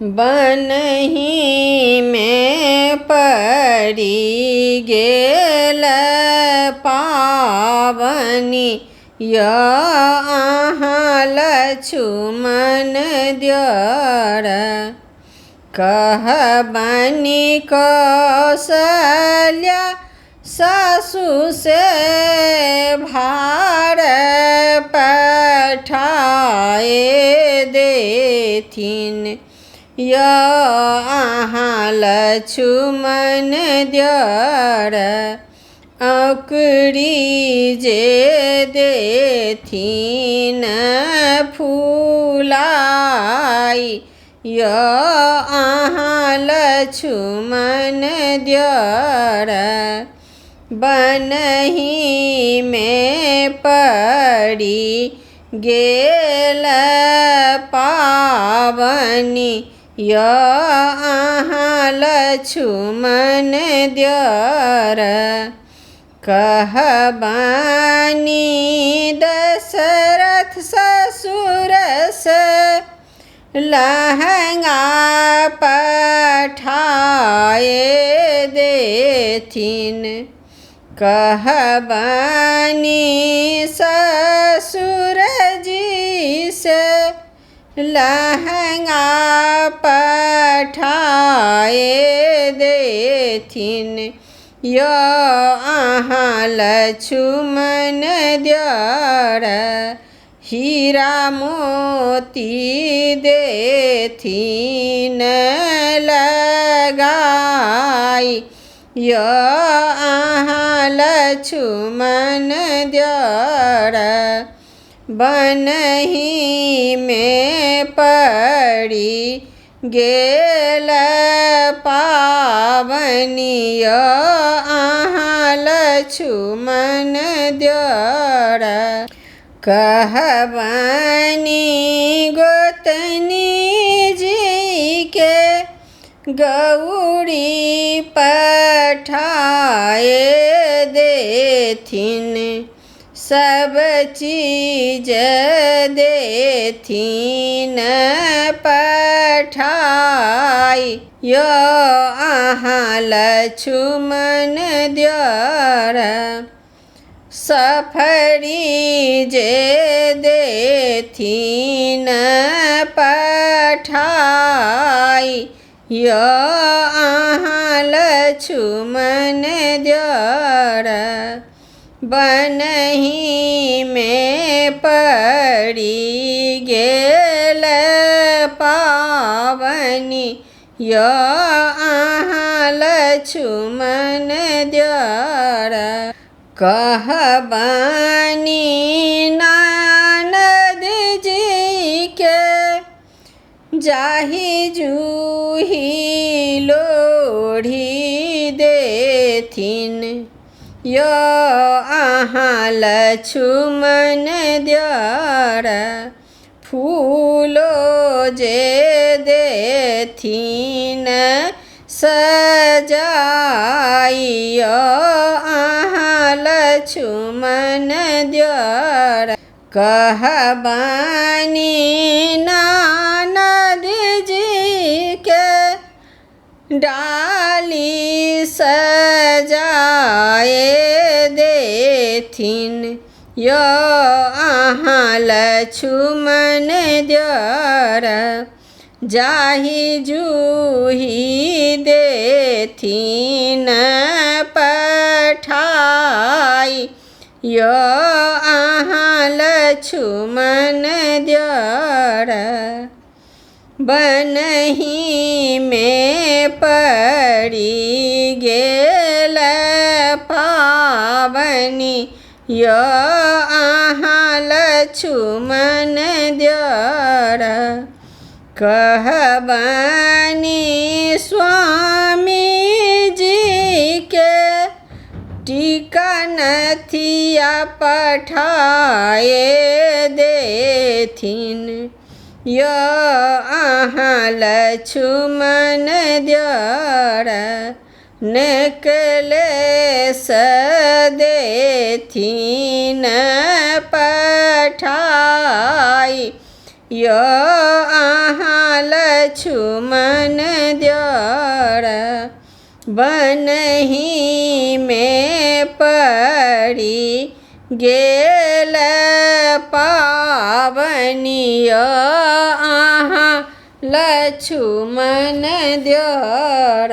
बनहि में पड़ि गेल पावनि अहाँ लक्ष्मण दिअर। कहबनि कौशल्या सासु से भार पठाए देथिन अहाँ लक्ष्मण दिअर। औकरी जे देथिन फुलाई अहाँ लक्ष्मण दिअर। बनहि में पड़ि गेल पावनि अहाँ लक्ष्मण दिअर। कहबनि दशरथ ससुर से लहंगा पठाए देथिन। कहबनि ससुर जी से लहंगा पठाए देथिन अहाँ लक्ष्मण दिअर। हीरा मोती देथिन लगाई अहाँ लक्ष्मण दिअर। बनहि में पड़ि गेल पावनि अहाँ लक्ष्मण दिअर। कहबनि गोतनी जी के गौरी पठाए देथिन। सब चीज देथिन पठाई अहाँ लक्ष्मण दिअर। सफरी जे देथिन पठाई अहाँ लक्ष्मण दिअर। बनहि में पड़ि गेल पावनि अहाँ लक्ष्मण दिअर। कहबनि ननद जी के जाहि जूही लोढ़ी देथिन अहाँ लक्ष्मण दिअर। फूलो जे देथिन सजाई अहाँ लक्ष्मण दिअर। कहबनि ननद जी के डाली सजाए देथिन अहाँ लक्ष्मण दिअर। जाहि जूही देथिन पठाई अहाँ लक्ष्मण दिअर। बनहि में पड़ि गेल पावनि अहाँ लक्ष्मण दिअर। कहबनि स्वामी जी के टीका नथिया पठाए देथिन अहाँ लक्ष्मण दिअर। नेकलेस देथिन पठाई अहाँ लक्ष्मण द्वार बनहि में पड़ी गेल पावनिय अहाँ लक्ष्मण द्वार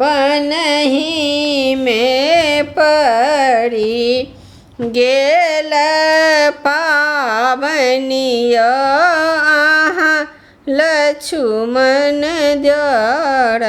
बनहि में पड़ी गेल पावनिय अहाँ लक्ष्मण द्वार।